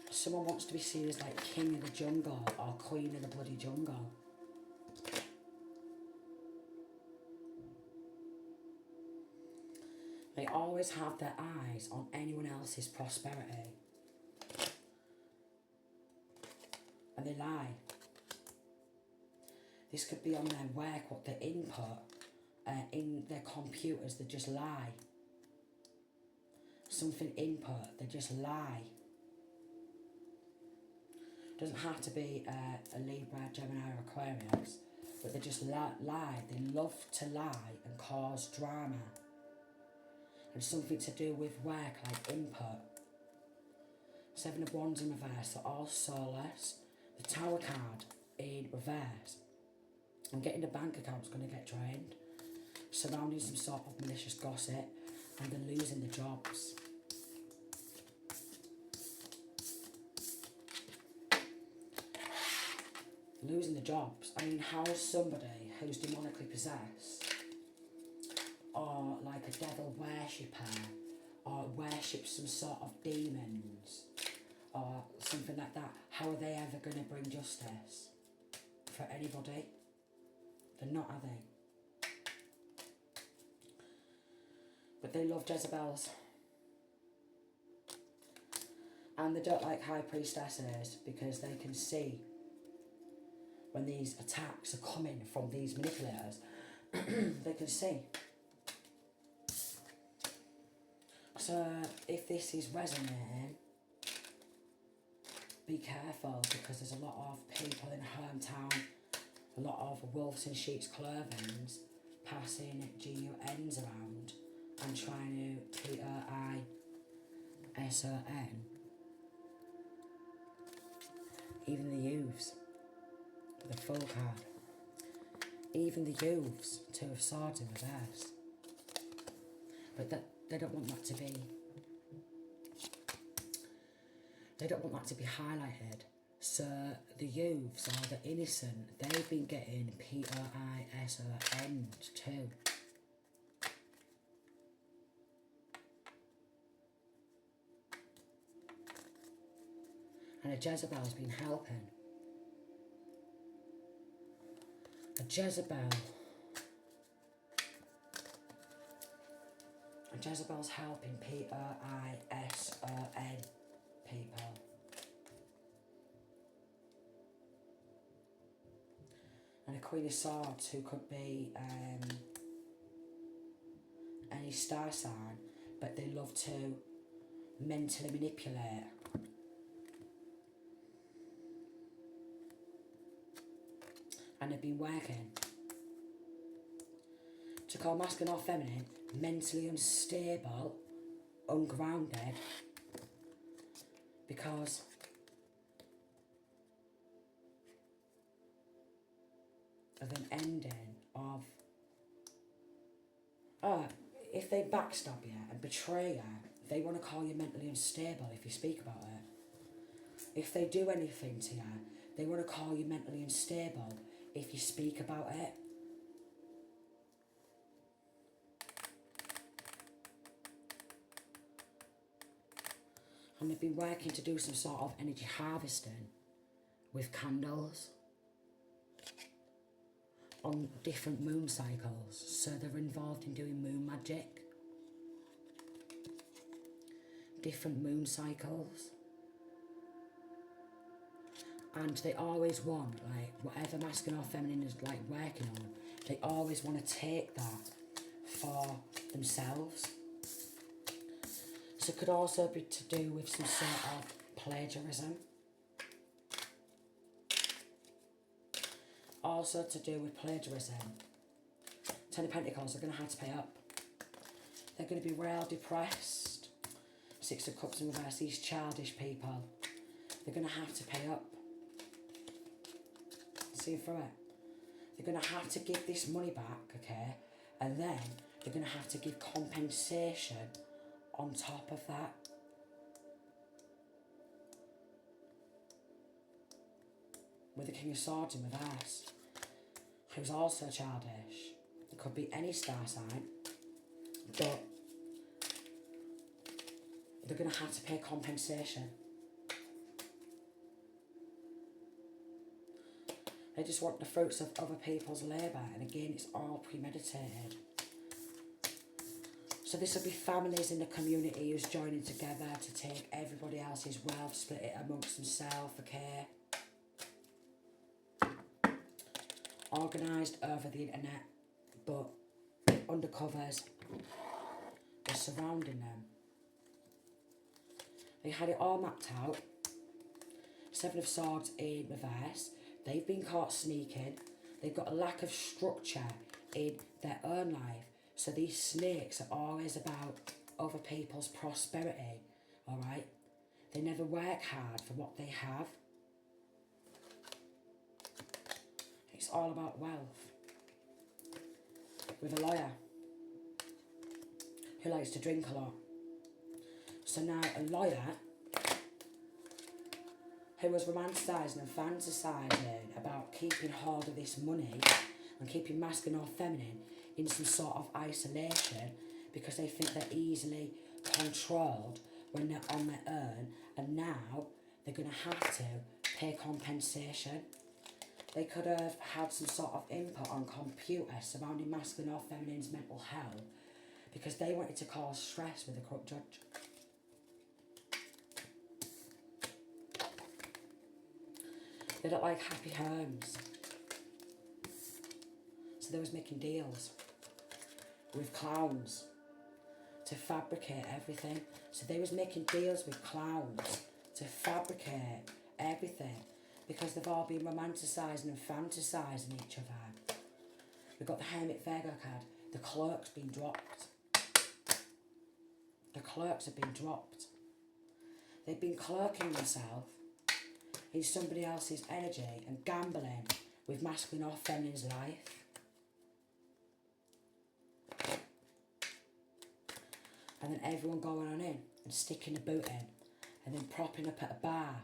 Someone wants to be seen as like king of the jungle or queen of the bloody jungle. They always have their eyes on anyone else's prosperity. And they lie. This could be on their work, what they input in their computers, they just lie. Something input, they just lie. Doesn't have to be a Libra, Gemini or Aquarius, but they just lie. They love to lie and cause drama. And something to do with work, like input. Seven of Wands in reverse, they're all soulless. The Tower card in reverse. I'm getting the bank account's going to get drained. Surrounding some sort of malicious gossip. And they're losing the jobs. Losing the jobs. I mean, how is somebody who's demonically possessed, or like a devil worshipper, or worships some sort of demons, or something like that, how are they ever going to bring justice for anybody? They're not, are they? But they love Jezebels. And they don't like high priestesses because they can see when these attacks are coming from these manipulators. They can see. So if this is resonating, be careful, because there's a lot of people in hometown, a lot of wolves in sheep's clothing passing GUNs around and trying to PERISON. Even the youths, the full card. Even the youths, Two of Swords in reverse. But they don't want that to be. They don't want that to be highlighted. So the youths are the innocent. They've been getting PERISON too. And a Jezebel's been helping. A Jezebel's helping PERISON people. And a Queen of Swords, who could be any star sign, but they love to mentally manipulate. And they've been working to call masculine or feminine, mentally unstable, ungrounded because of an ending of, if they backstab you and betray you, they want to call you mentally unstable if you speak about it. If they do anything to you, they want to call you mentally unstable if you speak about it. And they've been working to do some sort of energy harvesting with candles on different moon cycles. So they're involved in doing moon magic. Different moon cycles. And they always want, like, whatever masculine or feminine is like working on, they always want to take that for themselves. So it could also be to do with some sort of plagiarism. Also to do with plagiarism. Ten of Pentacles are going to have to pay up. They're going to be real depressed. Six of Cups in reverse, these childish people. They're going to have to pay up. See through it. They're going to have to give this money back, okay? And then they're going to have to give compensation on top of that. With the King of Swords in reverse, who's also childish. It could be any star sign, but they're going to have to pay compensation. They just want the fruits of other people's labour, and again, it's all premeditated. So this will be families in the community who's joining together to take everybody else's wealth, split it amongst themselves, okay? Organised over the internet, but undercovers are surrounding them. They had it all mapped out. Seven of Swords in reverse. They've been caught sneaking. They've got a lack of structure in their own life. So these snakes are always about other people's prosperity, alright? They never work hard for what they have. It's all about wealth. With a lawyer who likes to drink a lot. So now a lawyer who was romanticising and fantasising about keeping hold of this money and keeping masculine or feminine in some sort of isolation because they think they're easily controlled when they're on their own, and now they're going to have to pay compensation. They could have had some sort of input on computer surrounding masculine or feminine's mental health because they wanted to cause stress with a corrupt judge. They don't like happy homes. So they was making deals with clowns to fabricate everything. So they was making deals with clowns to fabricate everything because they've all been romanticising and fantasising each other. We've got the Hermit Virgo card. The cloak's been dropped. The cloaks have been dropped. They've been cloaking themselves in somebody else's energy and gambling with masculine or feminine's life. And then everyone going on in and sticking the boot in and then propping up at a bar,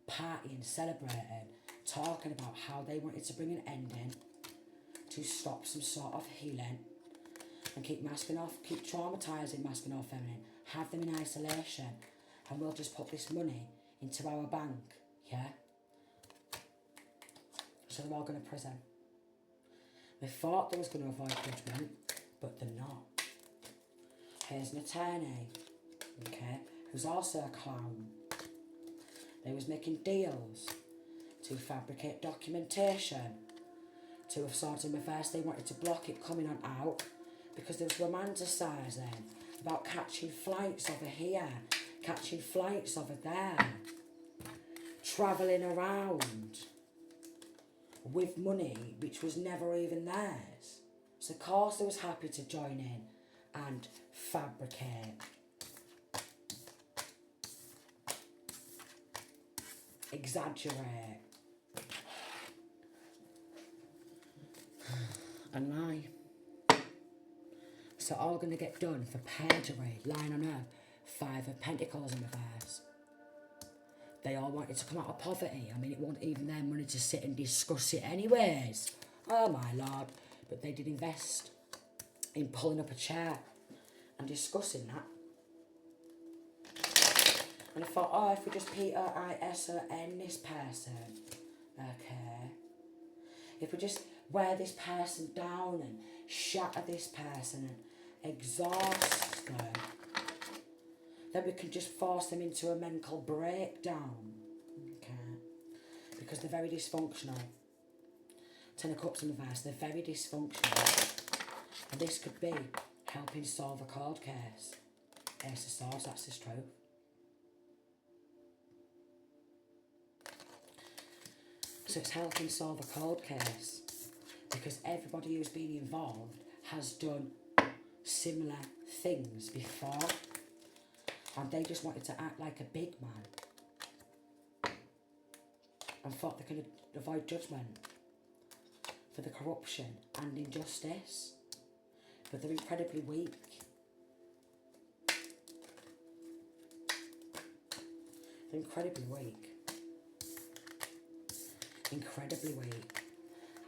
partying, celebrating, talking about how they wanted to bring an ending to stop some sort of healing and keep traumatising masculine or feminine, have them in isolation, and we'll just put this money into our bank, yeah? So they're all going to prison. They thought they was going to avoid judgment, but they're not. Here's an attorney, okay, who's also a clown. They was making deals to fabricate documentation. Two of Swords in reverse, they wanted to block it coming on out because they was romanticising about catching flights over here, catching flights over there, travelling around with money which was never even theirs. So of course they was happy to join in and fabricate. exaggerate, and lie. So all going to get done for perjury, lying on earth, 5 of Pentacles in reverse. They all wanted to come out of poverty. I mean, it wasn't even their money to sit and discuss it anyways. Oh my lord. But they did invest in pulling up a chair and discussing that. And I thought, oh, if we just P-E-I-S-O-N this person, okay. If we just wear this person down and shatter this person and exhaust them, then we can just force them into a mental breakdown, okay? Because they're very dysfunctional. 10 of Cups in reverse, they're very dysfunctional. And this could be helping solve a cold case. Ace of Swords, that's the truth. So it's helping solve a cold case. Because everybody who's been involved has done similar things before. And they just wanted to act like a big man. And thought they could avoid judgment for the corruption and injustice. But they're incredibly weak. They're incredibly weak. Incredibly weak.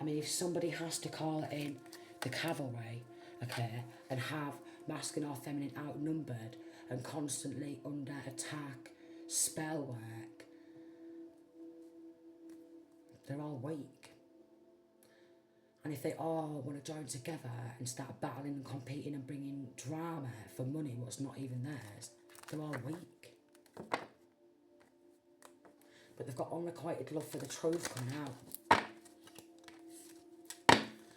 I mean, if somebody has to call in the cavalry, okay, and have masculine or feminine outnumbered and constantly under attack, spell work, they're all weak. And if they all want to join together and start battling and competing and bringing drama for money, what's not even theirs, they're all weak. But they've got unrequited love for the truth coming out.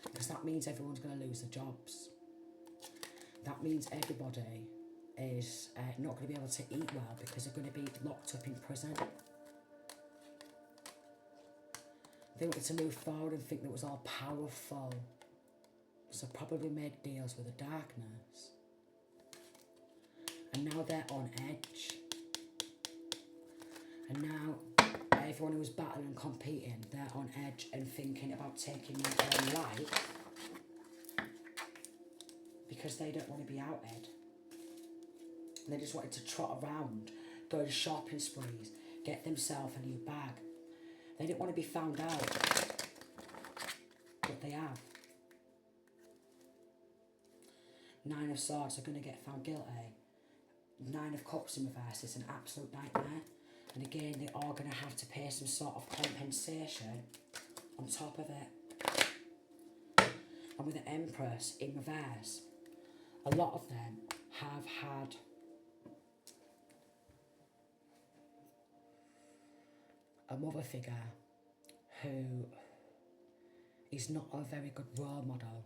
Because that means everyone's going to lose their jobs. That means everybody is not going to be able to eat well because they're going to be locked up in prison. They wanted to move forward and think that it was all powerful. So probably made deals with the darkness. And now they're on edge. And now everyone who's battling and competing, they're on edge and thinking about taking their own life. Because they don't want to be outed. And they just wanted to trot around, go to shopping sprees, get themselves a new bag. They didn't want to be found out, but they have. 9 of Swords are going to get found guilty. 9 of Cups in reverse is an absolute nightmare. And again, they're all going to have to pay some sort of compensation on top of it. And with the Empress in reverse, a lot of them have had a mother figure who is not a very good role model.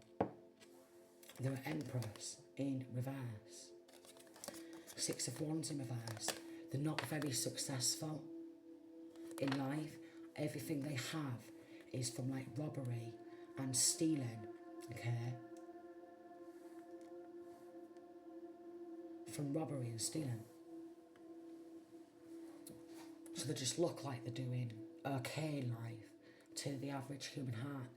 They're an Empress in reverse. 6 of Wands in reverse. They're not very successful in life. Everything they have is from like robbery and stealing, okay? From robbery and stealing. So they just look like they're doing okay in life to the average human eye.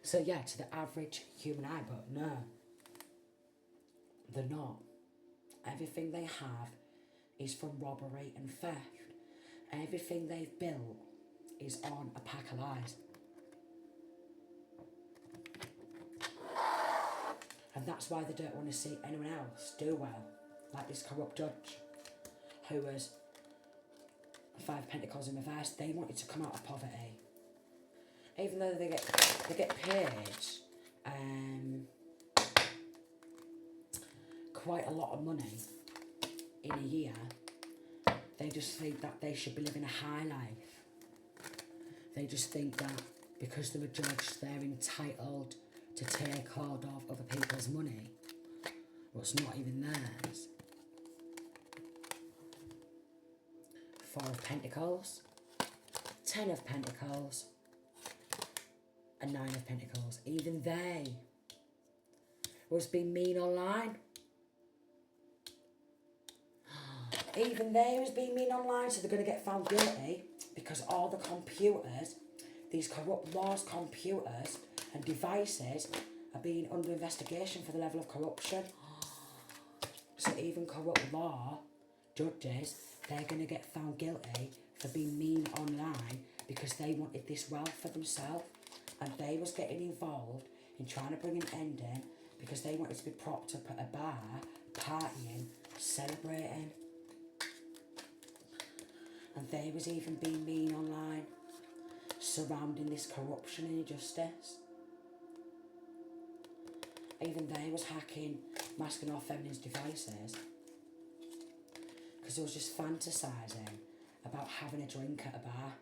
So yeah, to the average human eye, but no, they're not. Everything they have is from robbery and theft. Everything they've built is on a pack of lies. And that's why they don't want to see anyone else do well. Like this corrupt judge, who was 5 Pentacles in reverse. They wanted to come out of poverty. Even though they get paid quite a lot of money in a year, they just think that they should be living a high life. They just think that because they're a judge, they're entitled to take hold of other people's money, what's not even theirs. 4 of Pentacles, 10 of Pentacles, and 9 of Pentacles. Even they was being mean online. Even they was being mean online, so they're going to get found guilty because all the computers, these corrupt laws computers and devices are being under investigation for the level of corruption. So even corrupt law judges, they're going to get found guilty for being mean online because they wanted this wealth for themselves, and they was getting involved in trying to bring an end in because they wanted to be propped up at a bar, partying, celebrating. And they was even being mean online, surrounding this corruption and injustice. Even they was hacking masculine or feminine devices because they was just fantasising about having a drink at a bar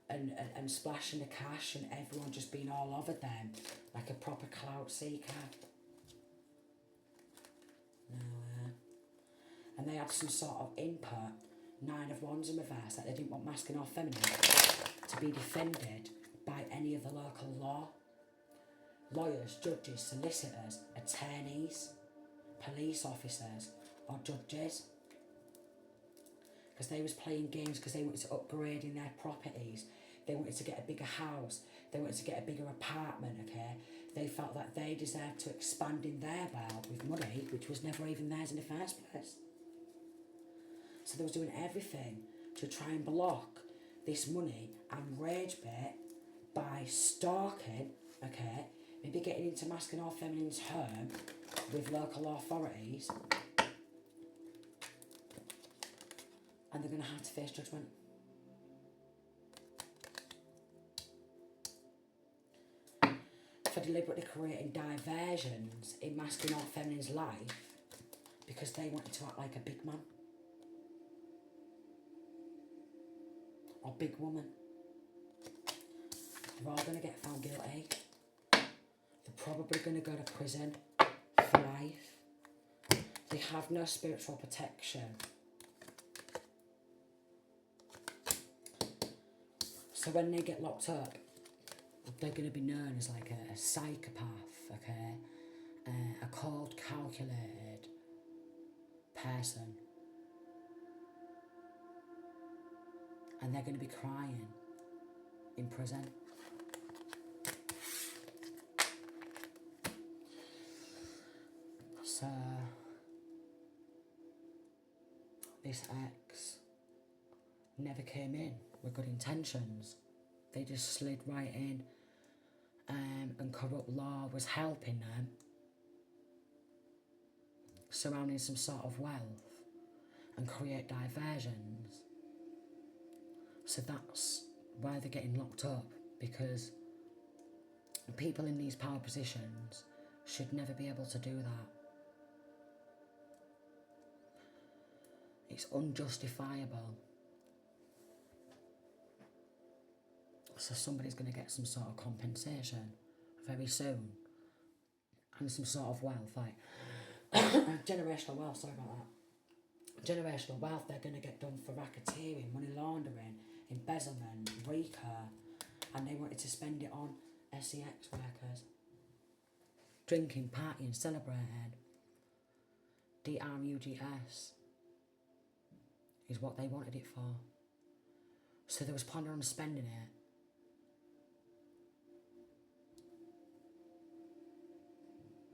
and splashing the cash and everyone just being all over them like a proper clout seeker. And they had some sort of input, 9 of Wands in reverse, that they didn't want masculine or feminine to be defended by any of the local law. Lawyers, judges, solicitors, attorneys, police officers or judges. Because they was playing games because they wanted to upgrade in their properties. They wanted to get a bigger house. They wanted to get a bigger apartment, okay? They felt that they deserved to expand in their world with money, which was never even theirs in the first place. So they was doing everything to try and block this money and rage bit by stalking, okay, maybe getting into masculine or feminine's home with local authorities, and they're going to have to face judgment. For deliberately creating diversions in masculine or feminine's life because they wanted to act like a big man or big woman. They're all going to get found guilty. They're probably going to go to prison for life. They have no spiritual protection. So when they get locked up, they're going to be known as like a psychopath, okay? A cold, calculated person. And they're going to be crying in prison. So, this ex never came in with good intentions. They just slid right in, and corrupt law was helping them, surrounding some sort of wealth and create diversions. So that's why they're getting locked up, because people in these power positions should never be able to do that. It's unjustifiable. So somebody's going to get some sort of compensation very soon, and some sort of wealth, like generational wealth, sorry about that. Generational wealth they're going to get done for racketeering, money laundering, embezzlement, RICO, and they wanted to spend it on SEX workers. Drinking, partying, celebrating. DRUGS is what they wanted it for. So they was planning on spending it.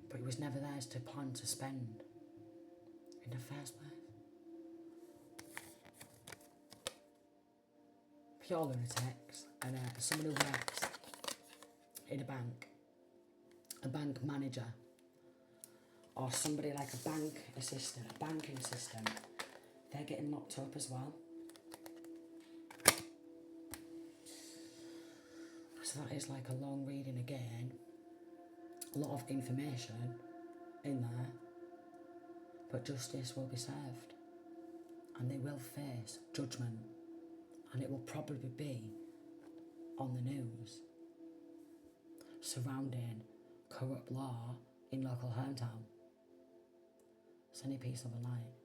But it was never theirs to plan to spend in the first place. Pure lunatics, and someone who works in a bank manager, or somebody like a bank assistant, a banking assistant, they're getting locked up as well. So that is like a long reading again. A lot of information in there, but justice will be served and they will face judgment, and it will probably be on the news surrounding corrupt law in local hometown. Send a piece of a light.